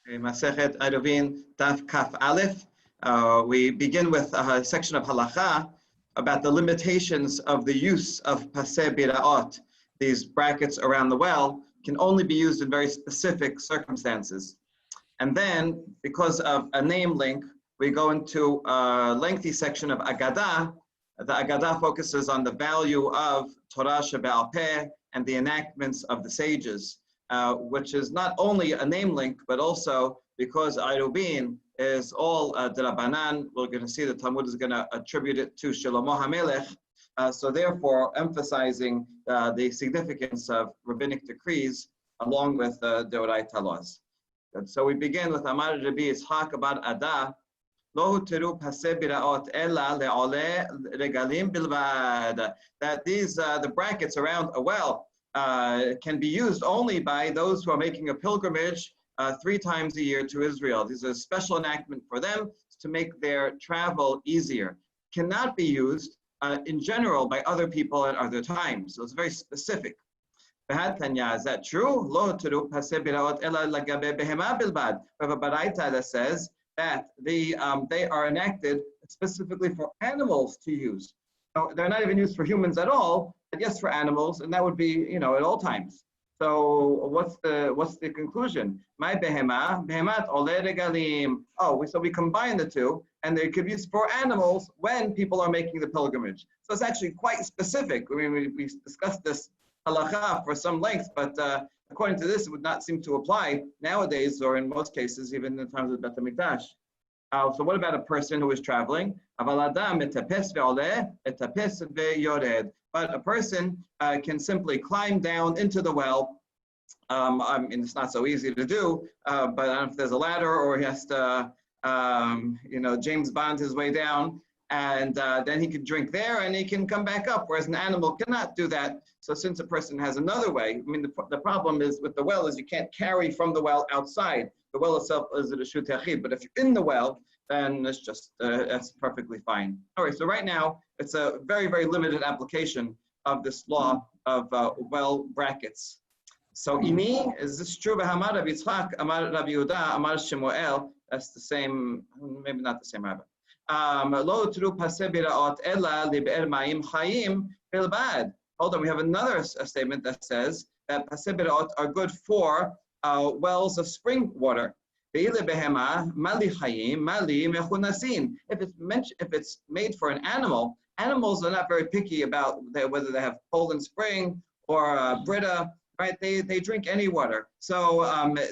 Masechet Eruvin Daf Kaf Aleph. We begin with a section of halacha about the limitations of the use of paseh biraot. These brackets around the well can only be used in very specific circumstances. And then, because of a name link, we go into a lengthy section of Agadah. The Agadah focuses on the value of Torah Shebe'al Peh and the enactments of the sages, which is not only a name link, but also because Eruvin is all D'Rabbanan. We're going to see the Talmud is going to attribute it to Shlomo HaMelech. So therefore, emphasizing the significance of rabbinic decrees along with Deoraita laws. And so we begin with Amar Rabbi Yitzchak about Adah. Lo tiru paseh biraot ella le'oleh regalim bilvad. That these the brackets around a well can be used only by those who are making a pilgrimage 3 times a year to Israel. These are a special enactment for them to make their travel easier. Cannot be used in general by other people at other times. So it's very specific. Is that true? Lo tiru paseh biraot ella lagabe behema bilvad. We have a baraita that says that they are enacted specifically for animals to use. So they're not even used for humans at all, but yes, for animals, and that would be, at all times. So what's the conclusion? My behemat ole regalim. So we combine the two, and they could be used for animals when people are making the pilgrimage. So it's actually quite specific. I mean, we discussed this halacha for some length, but according to this, it would not seem to apply nowadays, or in most cases, even in times of Bet HaMikdash. So what about a person who is traveling? But a person can simply climb down into the well. I mean, it's not so easy to do, but I don't know if there's a ladder or he has to, James Bond his way down, and then he can drink there and he can come back up, whereas an animal cannot do that. So since a person has another way, I mean, the problem is with the well is you can't carry from the well outside. The well itself is a reshut yachid, but if you're in the well, then it's just, that's perfectly fine. All right, so right now, it's a very, very limited application of this law of well brackets. So Imi, is this true? Amar Rabbi Yitzchak, Amar Rabbi Yehuda, Amar Shemuel, that's the same, maybe not the same rabbi. Lo tru paseh biraot ella libe'er ma'im chayim bilbad. Hold on, we have another statement that says that paseh biraot are good for wells of spring water. If it's made for an animal, animals are not very picky about whether they have Poland Spring or Brita, right? They drink any water. So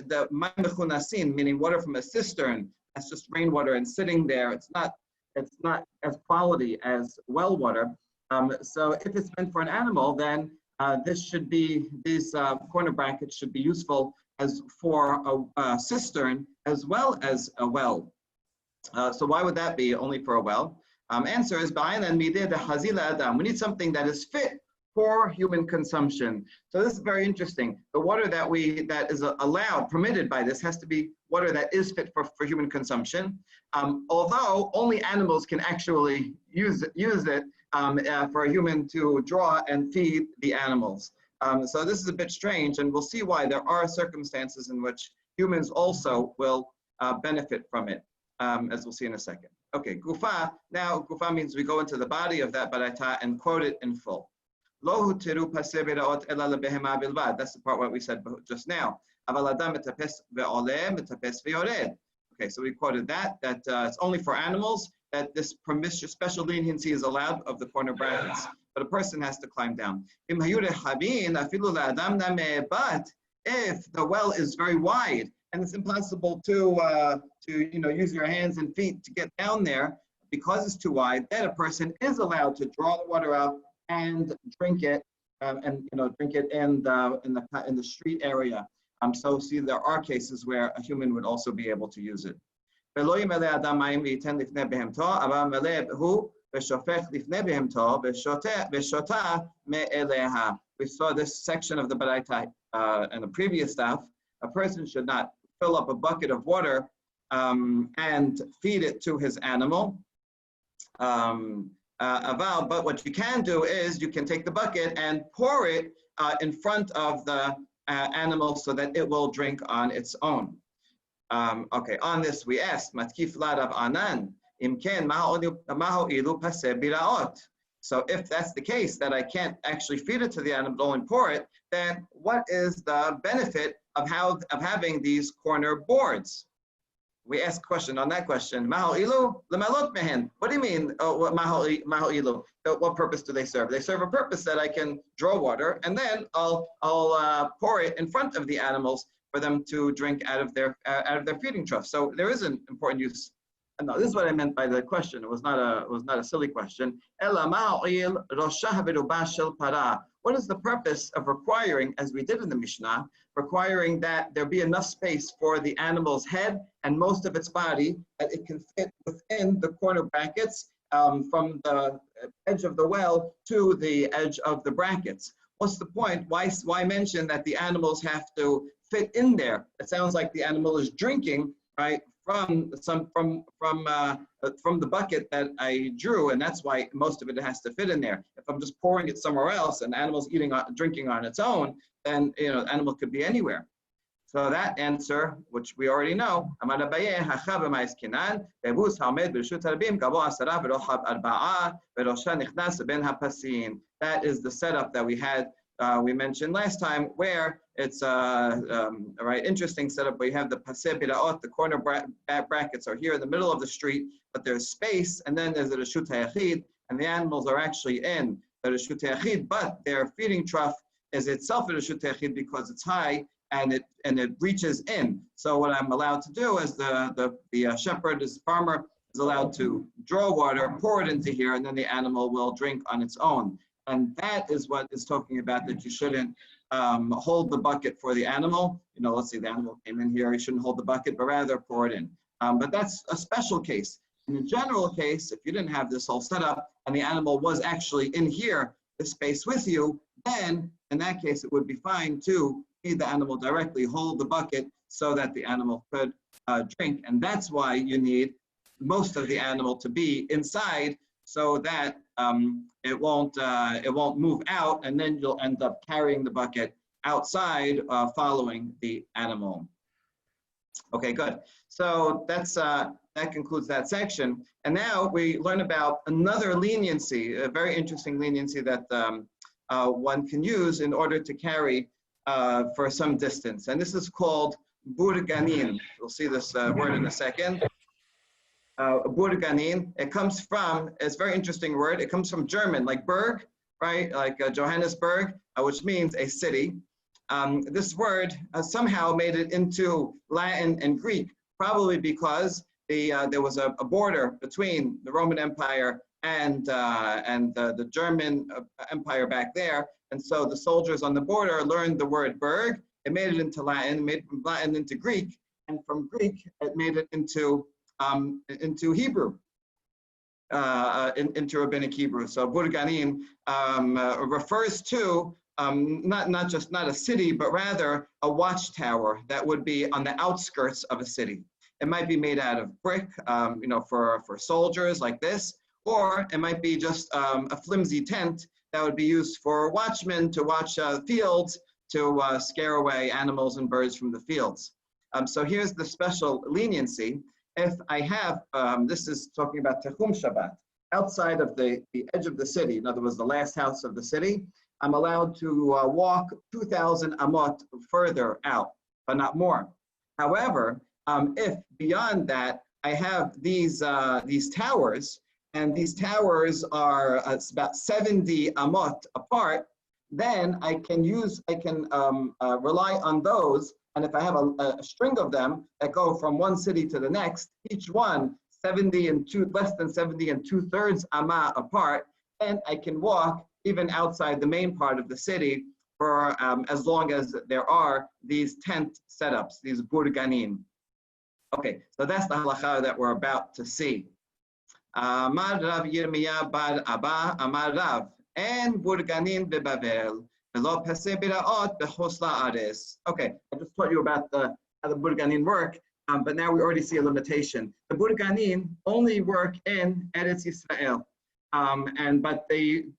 the mechunasin, meaning water from a cistern, that's just rainwater and sitting there. It's not as quality as well water. So if it's meant for an animal, then these corner brackets should be useful as for a cistern as well as a well. So why would that be only for a well? Answer is we need something that is fit for human consumption. So this is very interesting. The water that is allowed, permitted by this, has to be water that is fit for human consumption. Although only animals can actually use it for a human to draw and feed the animals. So this is a bit strange, and we'll see why. There are circumstances in which humans also will benefit from it, as we'll see in a second. Okay, gufa. Now, gufa means we go into the body of that baraita and quote it in full. Lo tiru paseh biraot ella lebehema bilvad. That's the part what we said just now. Aval adam metapes ve'oleh, metapes ve'yored. Okay, so we quoted that it's only for animals that this special leniency is allowed of the corner brackets. But a person has to climb down. But if the well is very wide and it's impossible to use your hands and feet to get down there because it's too wide, then a person is allowed to draw the water up and drink it, drink it in the street area. So see, there are cases where a human would also be able to use it. We saw this section of the baraita in the previous stuff. A person should not fill up a bucket of water and feed it to his animal. But what you can do is you can take the bucket and pour it in front of the animal so that it will drink on its own. Okay, on this we asked, Matkif ladav anan, imken maho ilu pase biraot. So if that's the case, that I can't actually feed it to the animal and pour it, then what is the benefit of having these corner boards? We ask a question on that question. Maho ilu lemalot mehen. What do you mean? Maho ilu? What purpose do they serve? They serve a purpose that I can draw water and then I'll pour it in front of the animals for them to drink out of their feeding trough. So there is an important use. No, this is what I meant by the question. It was not a silly question. What is the purpose of requiring, as we did in the Mishnah, requiring that there be enough space for the animal's head and most of its body that it can fit within the corner brackets from the edge of the well to the edge of the brackets? What's the point? Why mention that the animals have to fit in there? It sounds like the animal is drinking, right, from the bucket that I drew, and that's why most of it has to fit in there. If I'm just pouring it somewhere else and the animal's drinking on its own, then the animal could be anywhere. So that answer, which we already know, that is the setup that we had. We mentioned last time, where it's a right interesting setup. We have the paseh biraot, the corner brackets are here in the middle of the street, but there's space, and then there's a reshut hayachid, and the animals are actually in the reshut hayachid, but their feeding trough is itself a reshut hayachid because it's high and it reaches in. So what I'm allowed to do is the shepherd, this farmer, is allowed to draw water, pour it into here, and then the animal will drink on its own. And that is what is talking about, that you shouldn't hold the bucket for the animal. Let's say the animal came in here, you shouldn't hold the bucket, but rather pour it in. But that's a special case. In the general case, if you didn't have this whole setup and the animal was actually in here, the space with you, then in that case, it would be fine to feed the animal directly, hold the bucket so that the animal could drink. And that's why you need most of the animal to be inside, so that it won't move out, and then you'll end up carrying the bucket outside following the animal. Okay, good. So that concludes that section. And now we learn about another leniency, a very interesting leniency that one can use in order to carry for some distance. And this is called burganin. We'll see this word in a second. Burganin, it's a very interesting word. It comes from German, like Berg, right? Like Johannesburg, which means a city. This word somehow made it into Latin and Greek, probably because there was a border between the Roman Empire and the German Empire back there. And so the soldiers on the border learned the word Berg. It made it into Latin, made it from Latin into Greek, and from Greek, it made it into Hebrew, into Rabbinic Hebrew. So burganin refers to not a city, but rather a watchtower that would be on the outskirts of a city. It might be made out of brick, for soldiers like this, or it might be just a flimsy tent that would be used for watchmen to watch fields, to scare away animals and birds from the fields. So here's the special leniency. If I have, this is talking about Techum Shabbat, outside of the edge of the city, in other words, the last house of the city, I'm allowed to walk 2,000 amot further out, but not more. However, if beyond that, I have these towers, and these towers are about 70 amot apart, then I can rely on those. And if I have a string of them that go from one city to the next, each one less than 70 and 2/3 amma apart, then I can walk even outside the main part of the city for as long as there are these tent setups, these burganin. Okay, so that's the halacha that we're about to see. Amar Rav Yirmiyah bar Abba, Amar Rav, en burganin beBavel. Okay, I just taught you about how the burganin work, but now we already see a limitation. The burganin only work in Eretz Yisrael, but you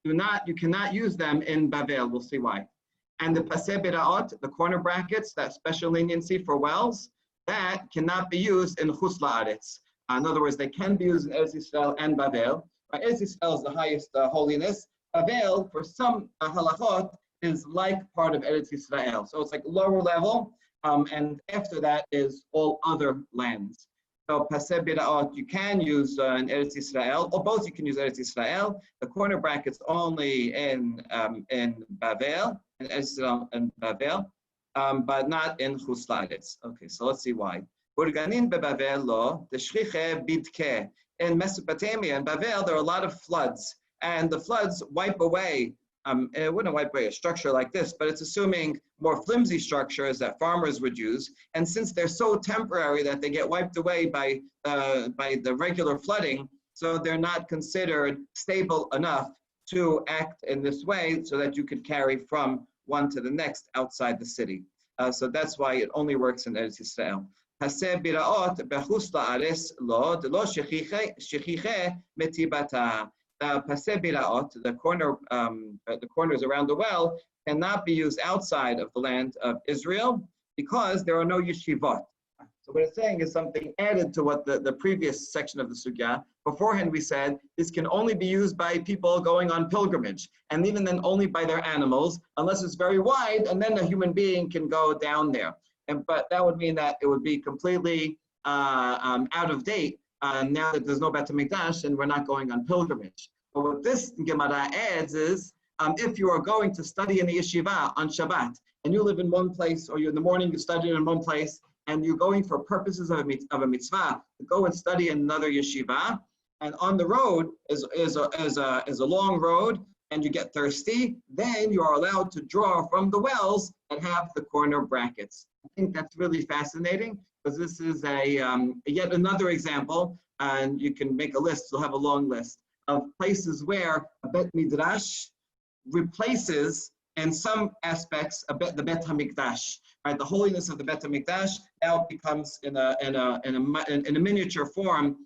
cannot use them in Bavel. We'll see why. And the paseh biraot, the corner brackets, that special leniency for wells, that cannot be used in Chutz La'aretz. In other words, they can be used in Eretz Yisrael and Bavel. Eretz Yisrael is the highest holiness. Bavel, for some halachot, is like part of Eretz Yisrael. So it's like lower level, and after that is all other lands. So Paseh Biraot, you can use in Eretz Yisrael, or both you can use Eretz Yisrael. The corner brackets only in Bavel, in Eretz Yisrael and Bavel, but not in Chutz La'aretz. Okay, so let's see why. Urganin beBavel lo, the Shriche Bidke. In Mesopotamia and Bavel, there are a lot of floods, and the floods wipe away. It wouldn't wipe away a structure like this, but it's assuming more flimsy structures that farmers would use. And since they're so temporary that they get wiped away by the regular flooding, so they're not considered stable enough to act in this way so that you could carry from one to the next outside the city. So that's why it only works in Eretz Yisrael. Paseh biraot bechutz la'aretz lo delo shechiche metibata. Paseh biraot, the corners around the well, cannot be used outside of the land of Israel because there are no yeshivot. So what it's saying is something added to what the previous section of the sugya. Beforehand we said this can only be used by people going on pilgrimage, and even then only by their animals, unless it's very wide, and then a human being can go down there. But that would mean that it would be completely out of date now that there's no Bet HaMikdash and we're not going on pilgrimage. But what this Gemara adds is, if you are going to study in the yeshiva on Shabbat, and you live in one place, or you're in the morning you study in one place, and you're going for purposes of a mitzvah to go and study in another yeshiva, and on the road is a long road, and you get thirsty, then you are allowed to draw from the wells that have the corner brackets. I think that's really fascinating, because this is yet another example, and you can make a list, you'll have a long list, of places where a Bet Midrash replaces, in some aspects, the Bet HaMikdash. Right, the holiness of the Bet HaMikdash now becomes in a miniature form,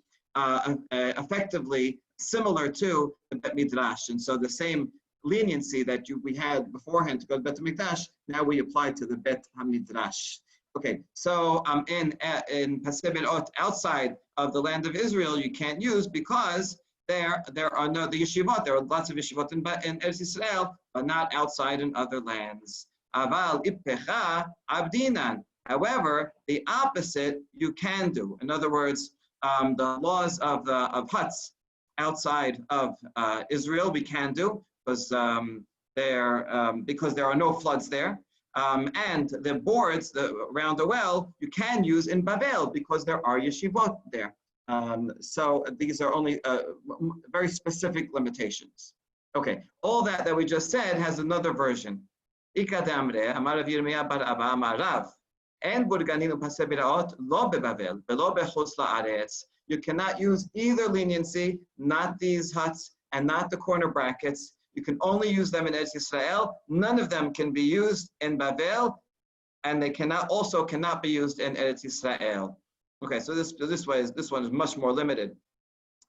effectively similar to the Bet Midrash, and so the same leniency that we had beforehand to go to Bet HaMikdash, now we apply to the Bet HaMidrash. Okay, so in Paseh Biraot, outside of the land of Israel, you can't use because there are no the yeshivot. There are lots of yeshivot in Eretz Yisrael, but not outside in other lands. Aval ippecha abdinan. However, the opposite you can do. In other words, the laws of huts outside of Israel we can do because there are no floods there, and the boards around the well you can use in Bavel because there are yeshivot there. So these are only very specific limitations. Okay, all that we just said has another version. Ikadamre, Amarav Yirmiyah bar Abba Amarav, and Burganinu Paseh Biraot lo beBavel, velo bechutz la'aretz. You cannot use either leniency, not these huts and not the corner brackets. You can only use them in Eretz Yisrael. None of them can be used in Bavel, and they cannot be used in Eretz Yisrael. Okay, so this one is much more limited,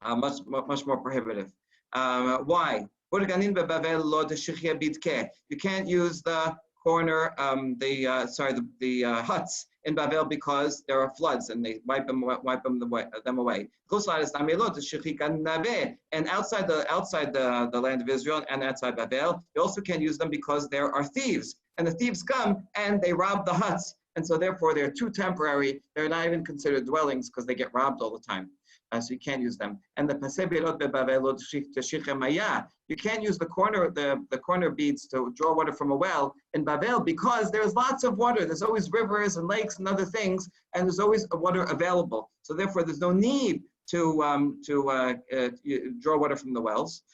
much more prohibitive. Why? You can't use the corner, the huts in Bavel because there are floods and they wipe them away. And outside the land of Israel and outside Bavel, you also can't use them because there are thieves, and the thieves come and they rob the huts. And so therefore they're too temporary. They're not even considered dwellings because they get robbed all the time. So you can't use them. And the Paseh Biraot beBavel teshiche maya. You can't use the corner beads to draw water from a well in Bavel because there's lots of water. There's always rivers and lakes and other things, and there's always water available. So therefore there's no need to draw water from the wells.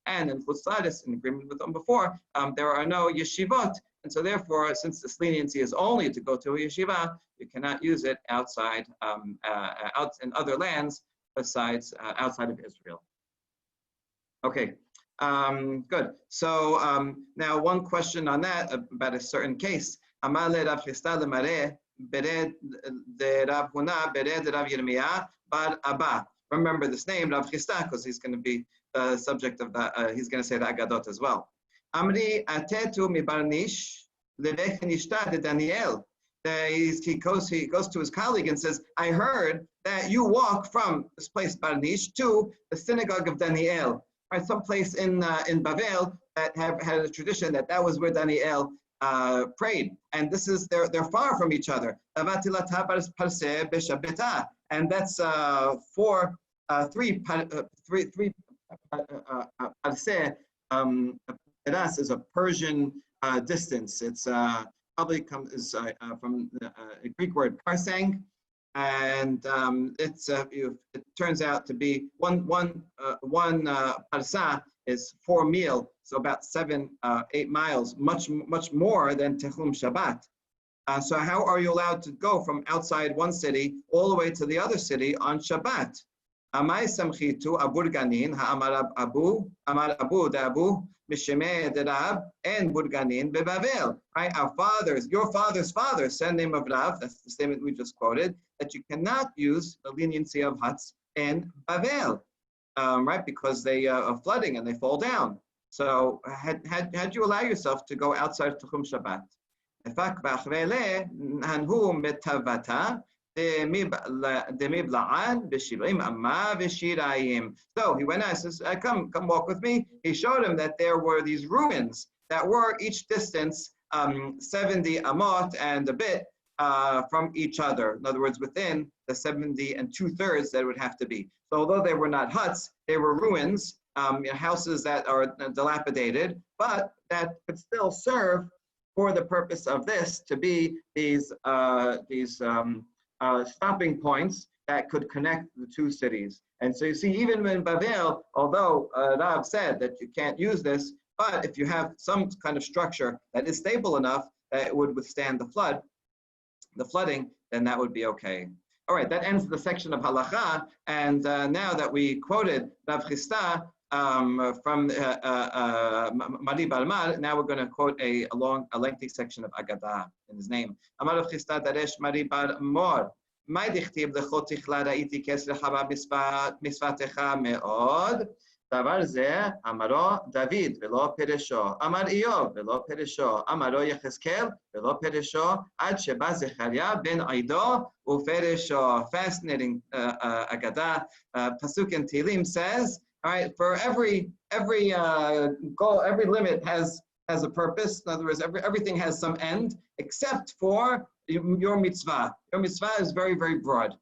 And in Chutz La'aretz, in agreement with them before, there are no yeshivot, and so therefore, since this leniency is only to go to a yeshiva, you cannot use it outside out in other lands besides outside of Israel. Okay, good. So now one question on that about a certain case. Amale Rav Chisda lemare bered de Rav Huna bered de Rav Yirmiyah bar Abba. Remember this name, Rav Chisda, because he's going to be the subject of that. He's going to say the Agadot as well. Amri atetu mi barnish Daniel. He goes to his colleague and says, I heard that you walk from this place, Barnish, to the synagogue of Daniel, right? Someplace in Bavel that had a tradition that was where Daniel prayed. And this is, they're far from each other. And that's three parseh. Peras is a Persian distance. It's probably comes from the Greek word parsang, and it turns out to be one parsa is 4 mil, so about 8 miles, much more than Tehum Shabbat. So how are you allowed to go from outside one city all the way to the other city on Shabbat? Amai samchitu aburganin ha'amar abu da'abu mishemeh derab and burganin bebavel. Right, your father's father, same name of Rav. That's the statement we just quoted. That you cannot use the leniency of huts in Bavel, right? Because they are flooding and they fall down. So had you allow yourself to go outside of Tehum Shabbat? So he went out and says, come walk with me. He showed him that there were these ruins that were each distance 70 amot and a bit from each other. In other words, within the 70 2/3 that it would have to be. So although they were not huts, they were ruins, houses that are dilapidated, but that could still serve for the purpose of this to be these stopping points that could connect the two cities. And so you see, even in Bavel, although Rav said that you can't use this, but if you have some kind of structure that is stable enough that it would withstand the flooding, then that would be okay. All right, that ends the section of halacha. And now that we quoted Rav Chisda from Mari Balmar, now we're going to quote a lengthy section of Agadah in his name. Amar Rav Chisda Daresh Mari Bar Mor. מה דכתיב לך תכלה ראיתי כס רחבה בשפתך מאוד, דבר זה אמרו דוד ולא פרשו, אמר איוב ולא פרשו, אמרו יחזקאל ולא פרשו, עד שבא זכריה בן עדו ופרשו. Fascinating Agadah. Pasuk in Tehillim says, all right, for every goal, every limit has a purpose. In other words, everything has some end, except for your mitzvah. Your mitzvah is very, very broad.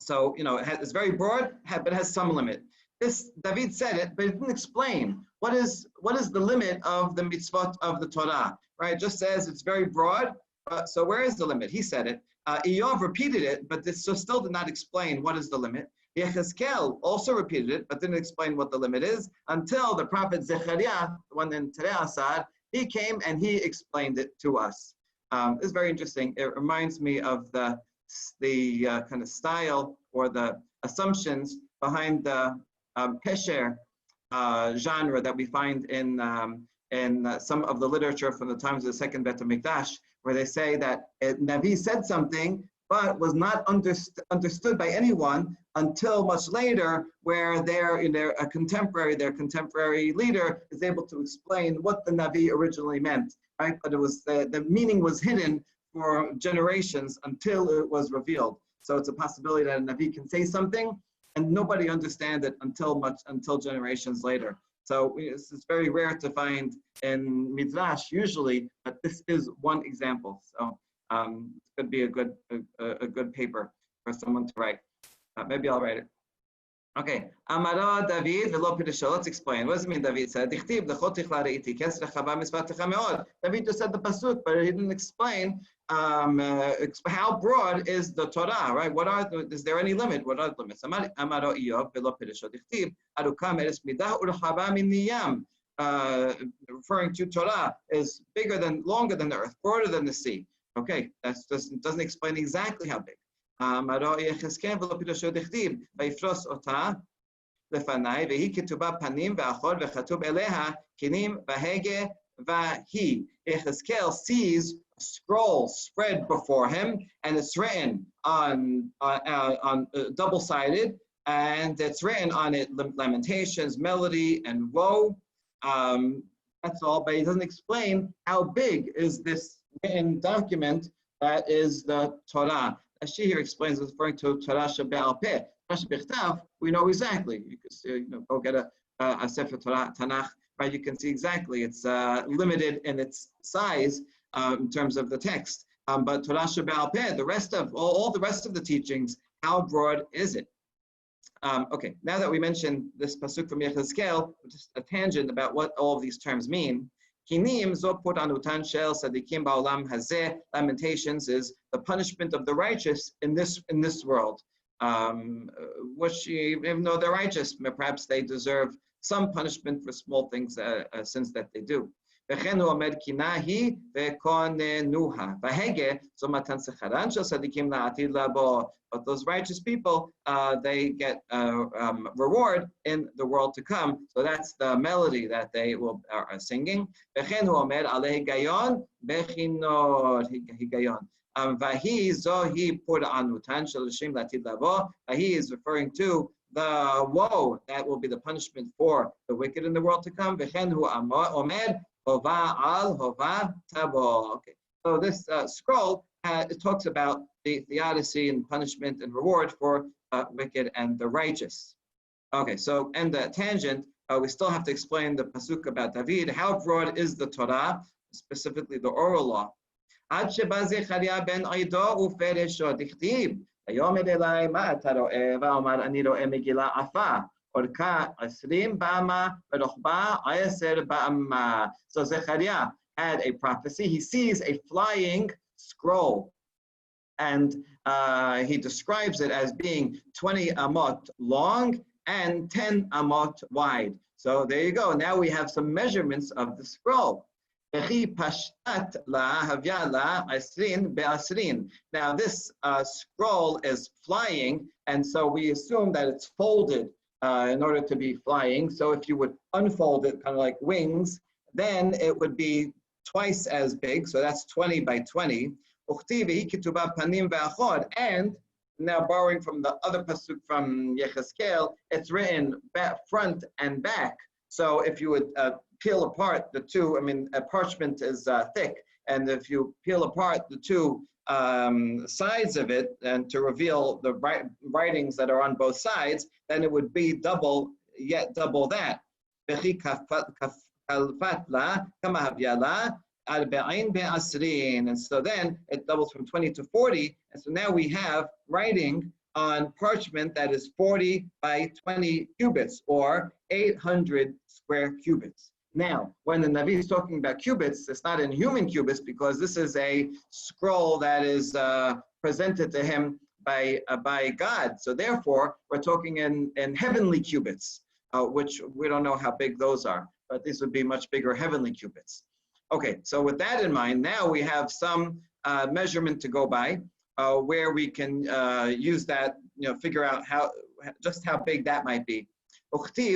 So, it's very broad, but it has some limit. This, David said it, but he didn't explain what is the limit of the mitzvot of the Torah, right? It just says it's very broad, so where is the limit? He said it. Eov repeated it, but this still did not explain what is the limit. Yechezkel also repeated it, but didn't explain what the limit is, until the prophet Zechariah, the one in Terei Asad, he came and he explained it to us. It's very interesting. It reminds me of the kind of style or the assumptions behind the pesher genre that we find in some of the literature from the times of the second Bet HaMikdash, where they say that Navi said something, but was not understood by anyone until much later, where their contemporary leader is able to explain what the Navi originally meant, right? But it was the meaning was hidden for generations until it was revealed. So it's a possibility that a Navi can say something and nobody understands it until generations later. So it's very rare to find in Midrash usually, but this is one example. So it could be a good paper for someone to write. Maybe I'll write it. Okay. Amara David v'lo pirisho. Let's explain. What does it mean? David said, Dichtiv l'chot tichla re'iti kes rechava misvatecha me'od. David just said the pasuk, but he didn't explain how broad is the Torah, right? Is there any limit? What are the limits? Amara Eov v'lo pirisho. Dichtiv aruka me'eres midah urechava min niyam. Referring to Torah is longer than the earth, broader than the sea. Okay, that doesn't explain exactly how big. Amaro Yechezkel v'lo pirisho dichtiv vayifros ota lefanai vehi ketubah panim ve'achor ve'chatub eleha kinim v'hege v'hi. Yechezkel sees a scroll spread before him, and it's written on double-sided, and it's written on it lamentations, melody, and woe. That's all, but he doesn't explain how big is this written document that is the Torah. As she here explains, referring to Torah shebe'al peh. Torah shebichtav, we know exactly. You can see, go get a Sefer Torah, Tanakh, right? You can see exactly. It's limited in its size in terms of the text. But Torah shebe'al peh, the rest of all the rest of the teachings, how broad is it? Okay, now that we mentioned this pasuk from Yechezkel, just a tangent about what all of these terms mean. Kinim zopot anutan shel sadikim ba'olam hazeh. Lamentations is the punishment of the righteous in this world. Which even though they're righteous, perhaps they deserve some punishment for small things, sins that they do. וכן הוא אומר קנאי וקוננוה. והגה זו מתן שכרן של צדיקים לעתיד לבוא. But those righteous people, they get reward in the world to come. So that's the melody that they are singing. וכן הוא אומר על היגיון בחינות היגיון. והיא זוהי פורענותן של רשעים לעתיד לבוא. והיא is referring to the woe that will be the punishment for the wicked in the world to come. וכן הוא אומר Hova al Hova Tabo. Okay, so this scroll it talks about the theodicy and punishment and reward for wicked and the righteous. Okay, so and the tangent, we still have to explain the pasuk about David. How broad is the Torah, specifically the oral law? Ad sheba Zechariah ben Aido uferesho dichtiv. Vayomer elai ma ata ro'eh va'omar ani ro'eh megillah afa. Orka asrim ba'ama v'rochba ayaser ba'ama. So Zechariah had a prophecy. He sees a flying scroll, and he describes it as being 20 amot long and 10 amot wide. So there you go. Now we have some measurements of the scroll. Now this scroll is flying, and so we assume that it's folded in order to be flying. So if you would unfold it, kind of like wings, then it would be twice as big. So that's 20 by 20. And now borrowing from the other pasuk from Yechezkel, it's written front and back. So if you would peel apart the two, parchment is thick, and if you peel apart the two sides of it and to reveal the writings that are on both sides, then it would be double that. And so then it doubles from 20 to 40. And so now we have writing on parchment that is 40 by 20 cubits, or 800 square cubits. Now, when the Navi is talking about cubits, it's not in human cubits, because this is a scroll that is presented to him by God. So therefore, we're talking in heavenly cubits, which we don't know how big those are, but these would be much bigger heavenly cubits. Okay, so with that in mind, now we have some measurement to go by, where we can use that, figure out just how big that might be. Pasuk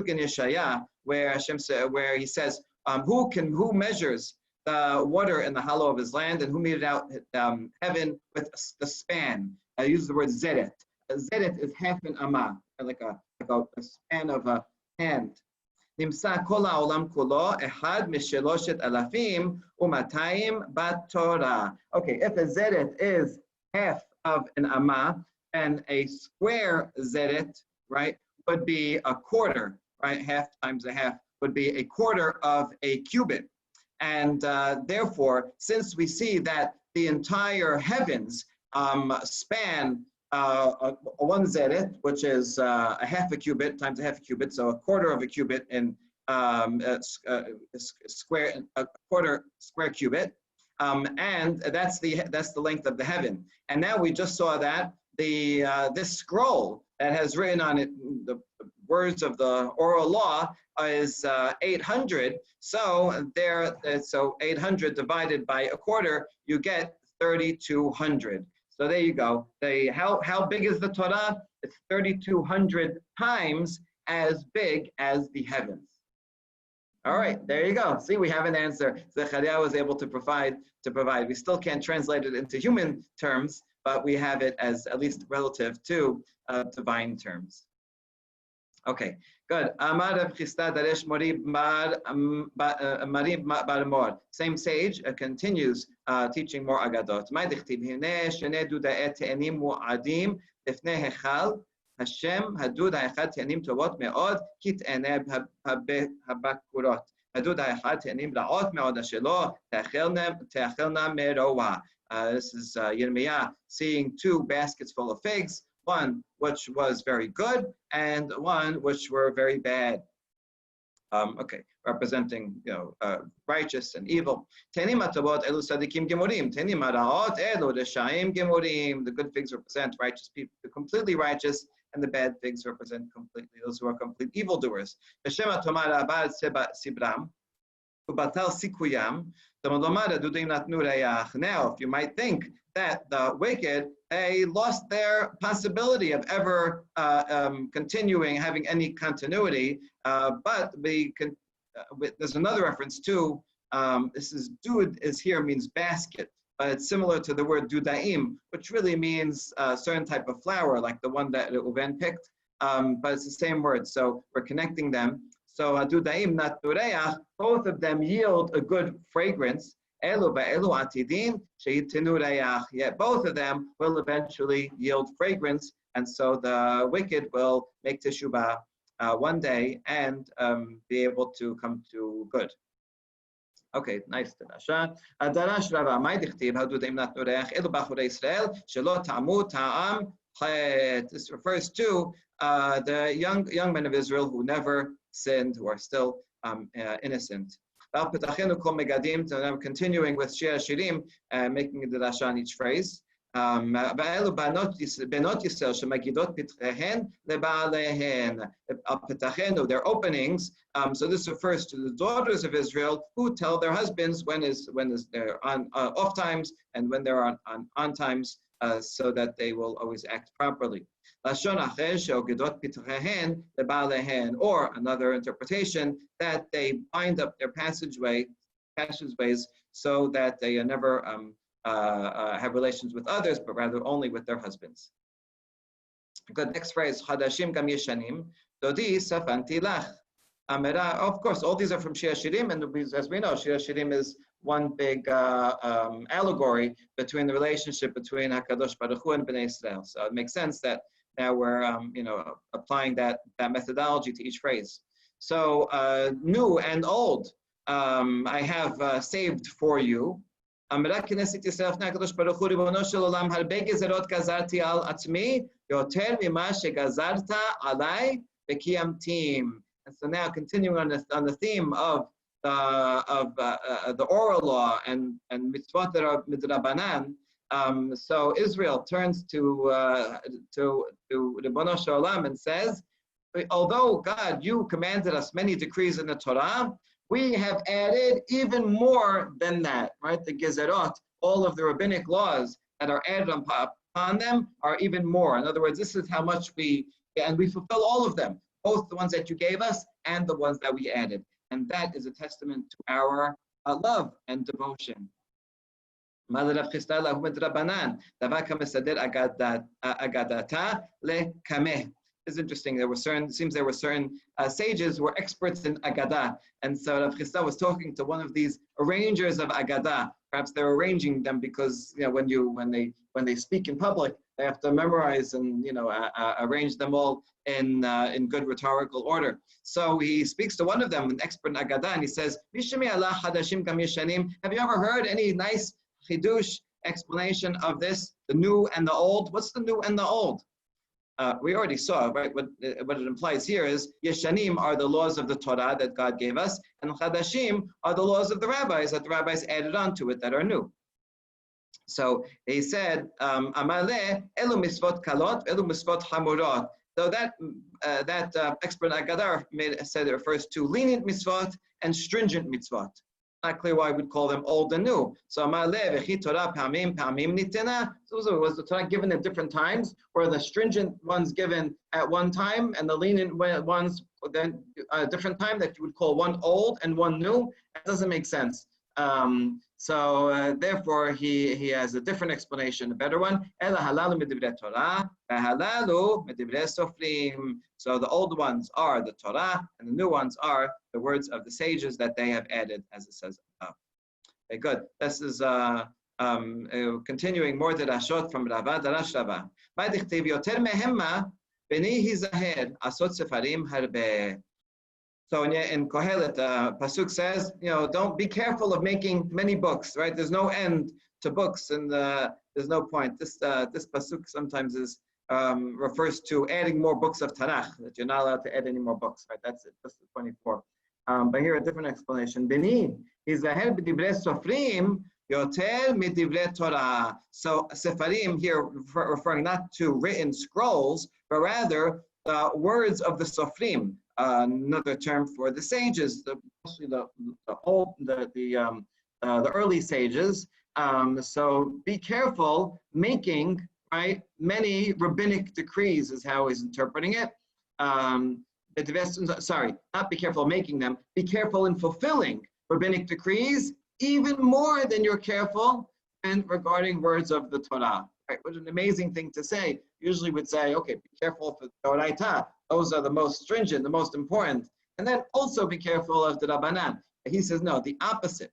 in Yeshaya, where he says, who measures the water in the hollow of his land, and who meted out heaven with the span? I use the word zeret. Zeret is half an amah, like a span of a hand. נמצא כל העולם כולו אחד משלושת אלפים ומאתיים בתורה. Okay, if a zeret is half of an amah, and a square zeret, right, would be a quarter, right? Half times a half would be a quarter of a cubit. And therefore, since we see that the entire heavens span one zeret, which is a half a cubit times a half a cubit, so a quarter of a cubit in a quarter square cubit, and that's the length of the heaven. And now we just saw that this scroll that has written on it the words of the oral law is 800. So 800 divided by a quarter, you get 3,200. So there you go. How big is the Torah? It's 3,200 times as big as the heavens. All right, there you go. See, we have an answer. Zechariah was able to provide. We still can't translate it into human terms, but we have it as at least relative to divine terms. Okay, good. Amar Rav Chisda Daresh Mori Marib Bar Mor. Same sage continues teaching more agadot. Ma dichtib hine shene dudaet te'anim mu'adim lifnei hechal Hashem hadud ha'echad te'anim tovot me'od kit eneb habakurot. hadud ha'echad te'anim ra'ot me'od ashelo te'achelna meroa. This is Yirmiyah seeing two baskets full of figs, one which was very good and one which were very bad. Okay, representing righteous and evil. Tenim atavot elu sadikim gemurim. Tenim araot elu reshaim gemurim. The good figs represent righteous people, the completely righteous, and the bad figs represent completely those who are complete evildoers. Hashem atomar abad sibram ubatal sikuyam. Now, if you might think that the wicked, they lost their possibility of ever continuing, having any continuity, but there's another reference too. This is dud is here means basket, but it's similar to the word dudaim, which really means a certain type of flower, like the one that Eruvin picked, but it's the same word. So we're connecting them. So dudaim nat nureach, both of them yield a good fragrance. Elu ba'elu atidin sheitinu reach. Yet both of them will eventually yield fragrance, and so the wicked will make teshuvah one day and be able to come to good. Okay, nice Darasha. Darash Rava, my dichtib, how do they not know reach? Elu b'chorei Israel shelo ta'amu ta'am. This refers to the young men of Israel who never sinned, who are still innocent. Continuing with Shir Shirim, making the Rasha on each phrase. Their openings. So this refers to the daughters of Israel who tell their husbands when is they're on off times and when they're on times, so that they will always act properly. Or another interpretation, that they bind up their passageways so that they never have relations with others, but rather only with their husbands. Good. Next phrase, Hadashim gam yeshanim, dodi safanti lach. Of course, all these are from Shir Shirim, and as we know, Shir Shirim is one big allegory between the relationship between Hakadosh Baruch Hu and Bnei Israel. So it makes sense that now we're applying that methodology to each phrase. So new and old, I have saved for you. Amra knesset Yisrael fnei Hakadosh Baruch Hu ribono shel olam harbe gezerot gazarti al atzmi yoter mima shegazarta alai v'kiyamtim. And so now, continuing on the theme of the oral law and mitzvot that are midrabanan, so Israel turns to Ribono Shel Olam and says, although God, you commanded us many decrees in the Torah, we have added even more than that, right? The gezerot, all of the rabbinic laws that are added upon them are even more. In other words, this is how much we fulfill all of them, both the ones that you gave us and the ones that we added. And that is a testament to our love and devotion. It's interesting. It seems there were certain sages who were experts in Agadah. And so Rav Chisda was talking to one of these arrangers of Agadah. Perhaps they're arranging them because when they speak in public, they have to memorize and arrange them all in good rhetorical order. So he speaks to one of them, an expert in Agadah, and he says, have you ever heard any nice chidush explanation of this, the new and the old? What's the new and the old? We already saw, right? What it implies here is Yeshanim are the laws of the Torah that God gave us, and Chadashim are the laws of the rabbis that the rabbis added on to it that are new. So he said, Amaleh elu misvot kalot, elu misvot hamurot. So that expert Agadah said it refers to lenient mitzvot and stringent mitzvot. Not clear why we'd call them old and new. So Amaleh v'chi Torah pamim nitena. So was the Torah given at different times, or the stringent ones given at one time, and the lenient ones then a different time that you would call one old and one new? That doesn't make sense. So therefore, he has a different explanation, a better one. So the old ones are the Torah, and the new ones are the words of the sages that they have added, as it says above. Okay, good. This is continuing more derashot from Rava, Darash Rava. So in Kohelet, Pasuk says, don't be careful of making many books, right? There's no end to books, and there's no point. This Pasuk sometimes refers to adding more books of Tanakh, that you're not allowed to add any more books, right? That's it, that's 24. But here a different explanation. Beni, Hizaher b'divrei sofrim, yoter midivre Torah. So Sefarim here referring not to written scrolls, but rather words of the Sofrim, another term for the sages, mostly the early sages. So be careful making, right, many rabbinic decrees is how he's interpreting it. Sorry, not be careful making them. Be careful in fulfilling rabbinic decrees, even more than you're careful and regarding words of the Torah. Right, what an amazing thing to say. Usually we'd say, okay, be careful for Torah. Those are the most stringent, the most important. And then also be careful of the Rabbanan. He says, no, the opposite.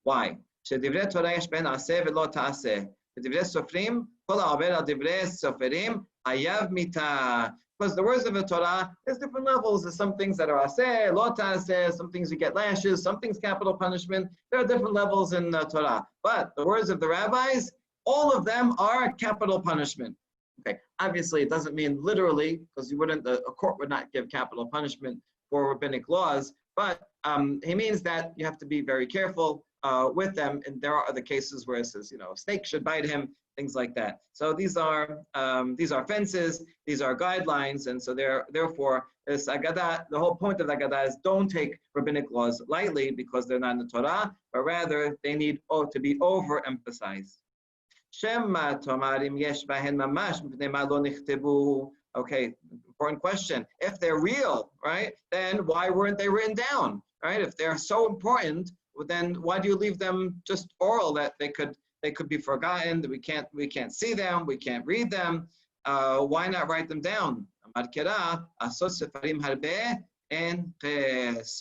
Why? Because the words of the Torah, there's different levels. There's some things that are aseh, lo ta'aseh, some things you get lashes, some things capital punishment. There are different levels in the Torah. But the words of the rabbis, all of them are capital punishment. Okay, obviously it doesn't mean literally, because a court would not give capital punishment for rabbinic laws, but he means that you have to be very careful with them, and there are other cases where it says, a snake should bite him, things like that. So these are fences, these are guidelines, and so therefore this Agadah, the whole point of the Agadah is don't take rabbinic laws lightly because they're not in the Torah, but rather they need to be overemphasized. Okay, important question. If they're real, right, then why weren't they written down, right? If they're so important, then why do you leave them just oral that they could be forgotten, that we can't see them, we can't read them? Why not write them down?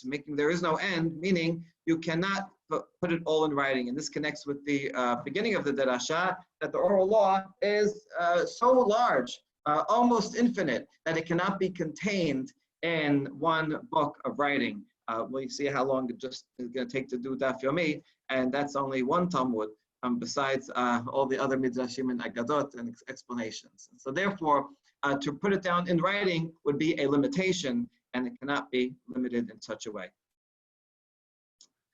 Making there is no end, meaning you cannot put it all in writing. And this connects with the beginning of the Derasha, that the oral law is so large, almost infinite, that it cannot be contained in one book of writing. We'll see how long it just is going to take to do Daf Yomi, and that's only one Talmud, besides all the other Midrashim and Agadot and explanations. So therefore, to put it down in writing would be a limitation, and it cannot be limited in such a way.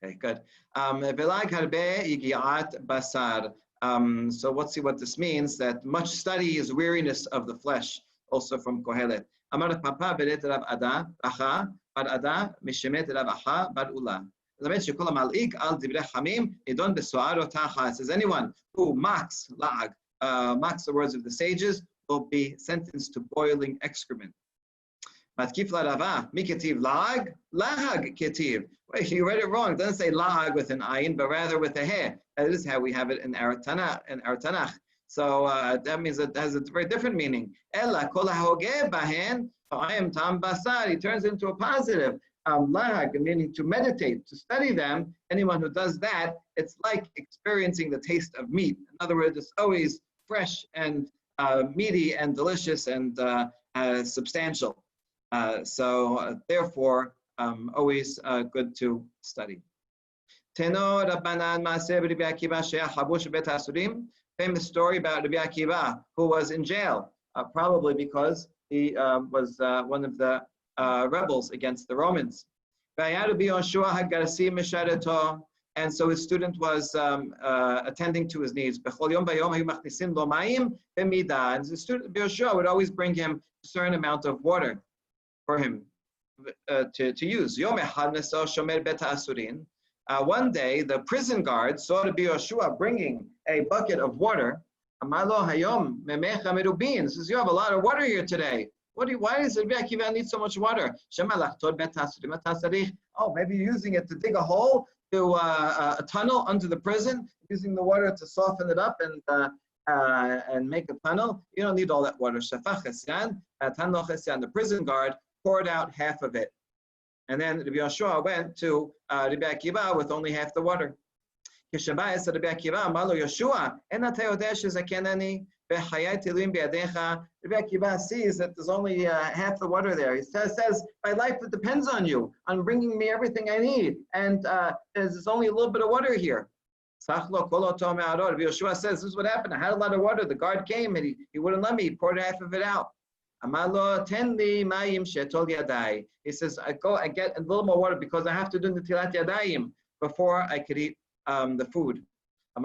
Okay, good. So let's see what this means, that much study is weariness of the flesh, also from Kohelet. It says anyone who mocks the words of the sages will be sentenced to boiling excrement. Matkif la'rava, miketiv lag, lahag ketiv. Wait, you read it wrong. It doesn't say lag with an ayin, but rather with a he. That is how we have it in our Tanakh. So that means it has a very different meaning. Ella kol ha'hogeh bahen, ha'ayim tam basar. He turns into a positive. Lag, meaning to meditate, to study them. Anyone who does that, it's like experiencing the taste of meat. In other words, it's always fresh and meaty and delicious and substantial. So therefore, always good to study. Tenor Rabbanan Maaseh Rabbi Akiva She'ah Habush Bet Hasurim. Famous story about Rabbi Akiva, who was in jail, probably because he was one of the rebels against the Romans. And so his student was attending to his needs. And the student Yoshua would always bring him a certain amount of water for him to use. One day, the prison guard saw Rabbi Yoshua bringing a bucket of water. Says, you have a lot of water here today. Why does Rabbi Akiva need so much water? Oh, maybe you're using it to dig a hole do a tunnel under the prison, using the water to soften it up and make a tunnel. You don't need all that water. The prison guard poured out half of it. And then Rabbi Yoshua went to Rabbi Akiva with only half the water. Rabbi Akiva sees that there's only half the water there. He says, my life depends on you, on bringing me everything I need. And there's only a little bit of water here. Rabbi Yoshua says, this is what happened. I had a lot of water. The guard came and he wouldn't let me. He poured half of it out. He says, I get a little more water because I have to do Netilat Yadayim before I could eat the food. So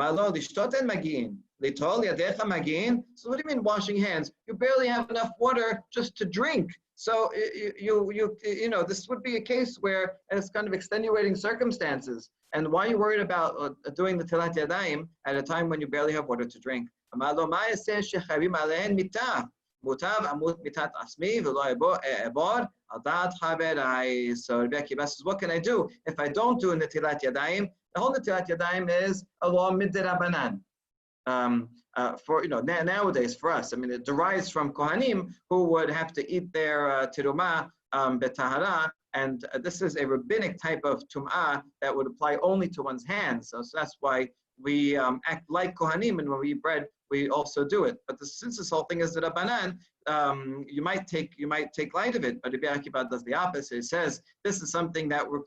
what do you mean washing hands? You barely have enough water just to drink. So you know, this would be a case where it's kind of extenuating circumstances. And why are you worried about doing the Netilat Yadayim at a time when you barely have water to drink? So Rabbi Akiva says, what can I do if I don't do Netilat Yadayim? The whole Netilat Yadayim is a law midirabanan. For nowadays for us, I mean, it derives from Kohanim who would have to eat their tirumah betahara, and this is a rabbinic type of tum'ah that would apply only to one's hands. So that's why we act like Kohanim, and when we eat bread, we also do it. But since this whole thing is the Rabbanan, you might take light of it. But Rabbi Akiva does the opposite. He says this is something that would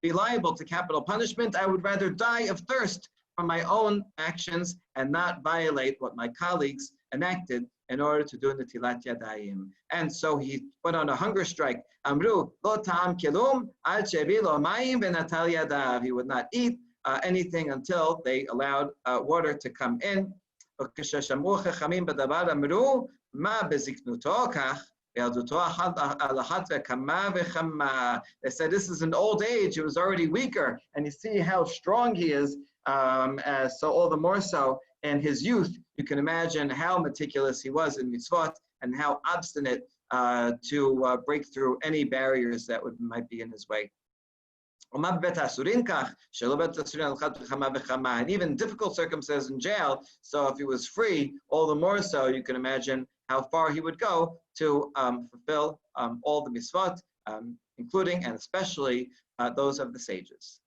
be liable to capital punishment. I would rather die of thirst from my own actions and not violate what my colleagues enacted in order to do Netilat Yadayim. And so he went on a hunger strike. Amru lo ta'am kilum ad shevi lo mayim v'natal yadav. He would not eat anything until they allowed water to come in. They said, this is an old age, he was already weaker, and you see how strong he is, so all the more so in his youth. You can imagine how meticulous he was in mitzvot and how obstinate to break through any barriers that might be in his way. And even difficult circumstances in jail, so if he was free, all the more so you can imagine how far he would go to fulfill all the mitzvot, including and especially those of the sages.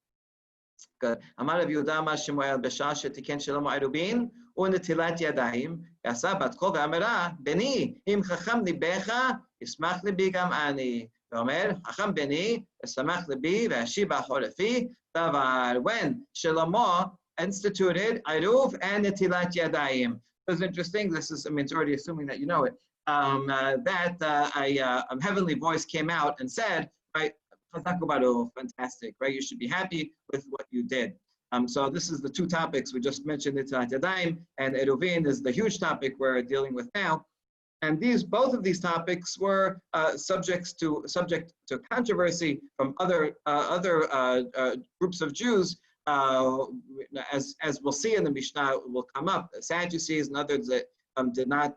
Good. Amar Rav Yehuda Amar Shemuel B'shah shetiken Shlomo Eruvin u'netilat yadayim yasa bat kol v'amera beni im chacham libecha yismach libi gam ani. When Shlomo instituted Eruv and Netilat Yadayim. It was interesting. This is, I mean, it's already assuming that you know it. A heavenly voice came out and said, right, fantastic, right? You should be happy with what you did. So this is the two topics we just mentioned, Netilat Yadayim and Eruvin is the huge topic we're dealing with now. And both of these topics were subject to controversy from other groups of Jews, as we'll see in the Mishnah will come up. Sadducees and others that did not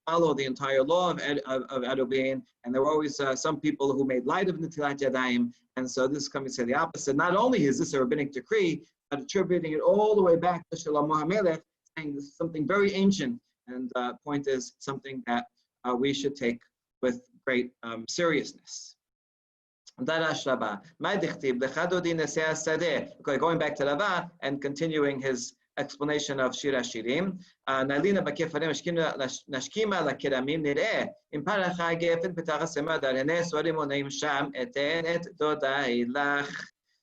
follow the entire law of Eruvin, and there were always some people who made light of Netilat Yadayim, and so this is coming to say the opposite. Not only is this a rabbinic decree, but attributing it all the way back to Shlomo HaMelech, saying this is something very ancient. And point is something that we should take with great seriousness. Going back to Rava and continuing his explanation of Shir HaShirim.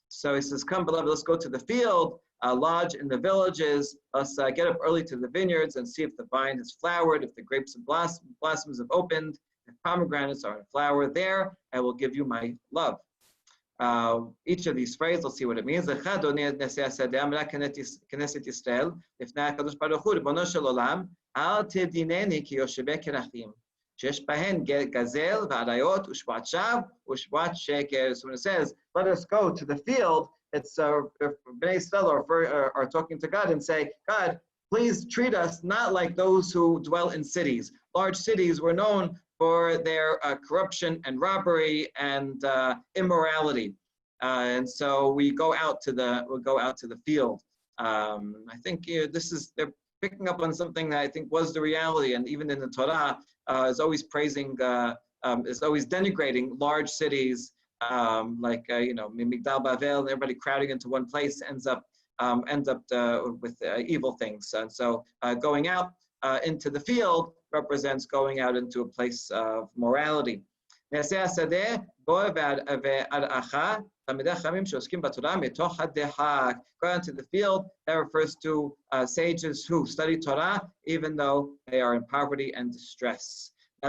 So he says, come beloved, let's go to the field. Lodge in the villages. Let's get up early to the vineyards and see if the vine has flowered, if the grapes and blossoms have opened, if pomegranates are in flower. There, I will give you my love. Each of these phrases, let's see what it means. So when it says, let us go to the field, it's Bnei Yisrael are talking to God and say, God, please treat us not like those who dwell in cities. Large cities were known for their corruption and robbery and immorality. And so we go out to the field. I think they're picking up on something that I think was the reality, and even in the Torah is always praising, is always denigrating large cities like Migdal Bavel, and everybody crowding into one place ends up with evil things. And so going out into the field represents going out into a place of morality. Go out into the field, that refers to sages who study Torah even though they are in poverty and distress. To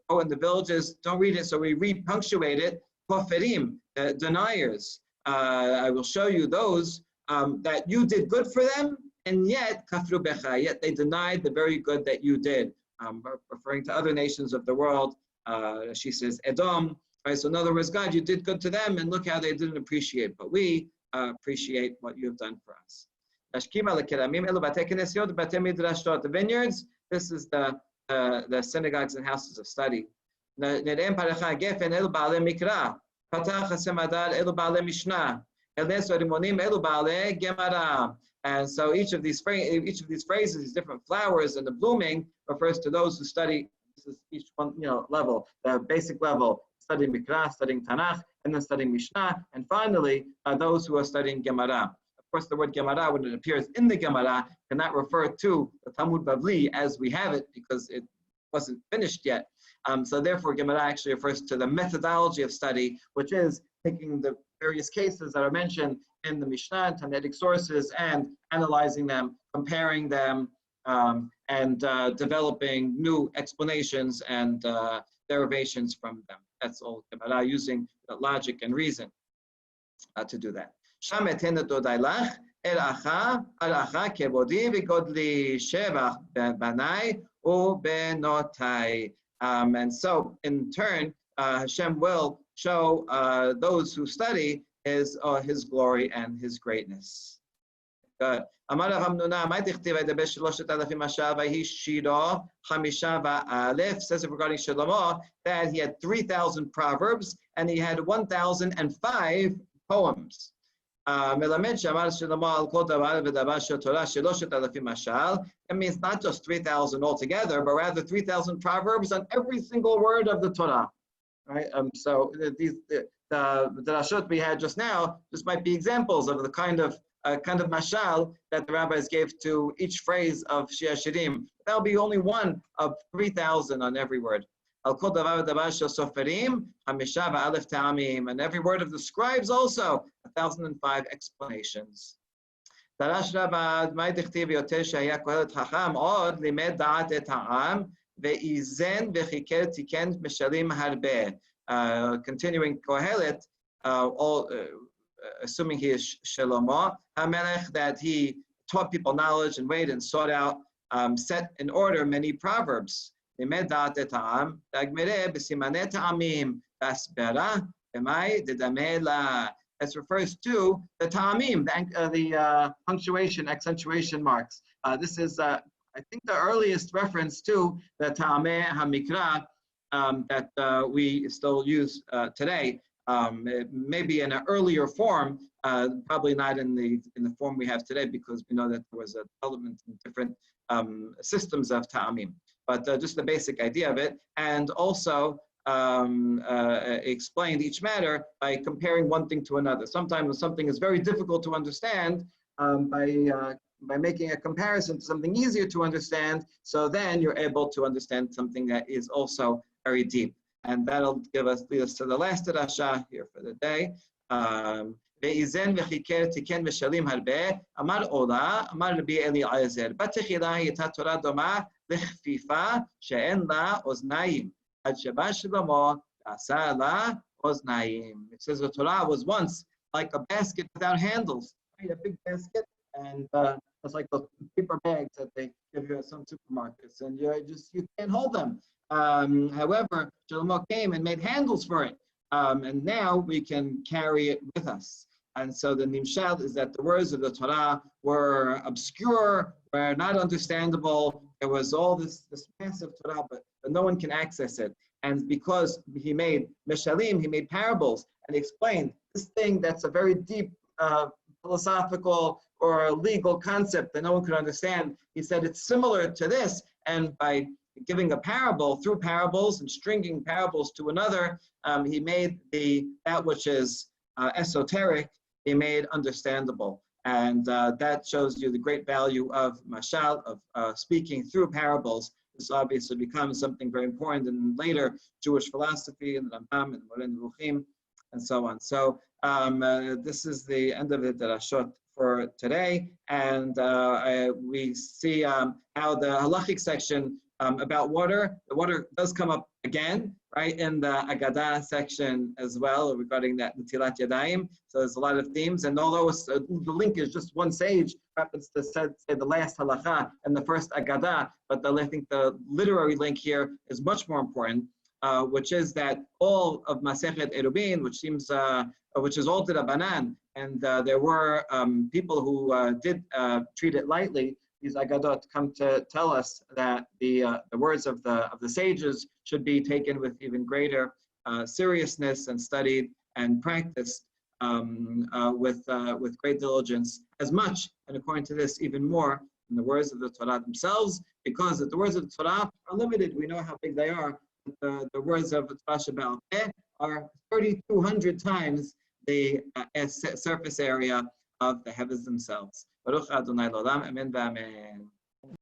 go in the villages, don't read it, so we read punctuated, koferim, deniers. I will show you those that you did good for them, and yet kafru becha, yet they denied the very good that you did. Referring to other nations of the world, she says Edom. Right, so in other words, God, you did good to them, and look how they didn't appreciate. But we appreciate what you have done for us. The vineyards. This is the synagogues and houses of study. And so each of these phrases, these different flowers and the blooming, refers to those who study. This is each one, level, the basic level, studying Mikra, studying Tanakh, and then studying Mishnah, and finally those who are studying Gemara. Of course, the word Gemara, when it appears in the Gemara, cannot refer to the Talmud Bavli as we have it, because it wasn't finished yet. So therefore, Gemara actually refers to the methodology of study, which is taking the various cases that are mentioned in the Mishnah and Talmudic sources and analyzing them, comparing them, and developing new explanations and derivations from them. That's all Gemara, using logic and reason to do that. And so, in turn, Hashem will show those who study his glory and his greatness. Good. Says regarding Shlomo that he had 3,000 proverbs and he had 1,005 poems. That means not just 3,000 altogether, but rather 3,000 proverbs on every single word of the Torah. Right? So the drashot we had just now just might be examples of the kind of mashal that the rabbis gave to each phrase of Shir Shirim. That'll be only one of 3,000 on every word. And every word of the scribes also 1,005 explanations. Continuing Kohelet, assuming he is Shlomo HaMelech, that he taught people knowledge and weighed and sought out, set in order many proverbs. This refers to the ta'amim, the punctuation, accentuation marks. This is, I think, the earliest reference to the ta'ameh hamikra that we still use today. Maybe in an earlier form, probably not in the form we have today, because we know that there was a development in different systems of ta'amim. But just the basic idea of it, and also explained each matter by comparing one thing to another. Sometimes something is very difficult to understand, by making a comparison to something easier to understand, so then you're able to understand something that is also very deep. And that'll lead us to the last drasha here for the day. ואיזן וחיכר תיקן ושלים הרבה, אמר עולה, אמר רבי אליעזר, בתחילה הייתה תורה דומה לכפיפה שאין לה אוזניים, עד שבא שלמה ועשה לה אוזניים. It says the Torah was once like a basket without handles, right? A big basket, and it's like those paper bags that they give you at some supermarkets, and you can't hold them. However, Shlomo came and made handles for it, and now we can carry it with us. And so the nimshal is that the words of the Torah were obscure, were not understandable. There was all this massive Torah, but no one can access it. And because he made mishalim, he made parables, and explained this thing that's a very deep philosophical or legal concept that no one could understand. He said it's similar to this, and by giving a parable, through parables and stringing parables to another, he made that which is esoteric, he made understandable. And that shows you the great value of mashal, of speaking through parables. This obviously becomes something very important in later Jewish philosophy, and Rambam, and Moreh Nevuchim, and so on. So this is the end of the Darashot for today, and we see how the halachic section about water, the water does come up again, right, in the Agadah section as well, regarding that Netilat Yadayim. So there's a lot of themes, and although the link is just one sage, happens to say the last halacha and the first Agadah, but I think the literary link here is much more important, which is that all of Masechet Eruvin, which is all D'Rabbanan, and there were people who did treat it lightly. These Agadot come to tell us that the words of the sages should be taken with even greater seriousness and studied and practiced with great diligence, as much, and according to this, even more than the words of the Torah themselves, because the words of the Torah are limited. We know how big they are. The words of the Torah Sheba'al Peh are 3,200 times the surface area of the heavens themselves. Baruch Adonai L'olam, amen v'amen.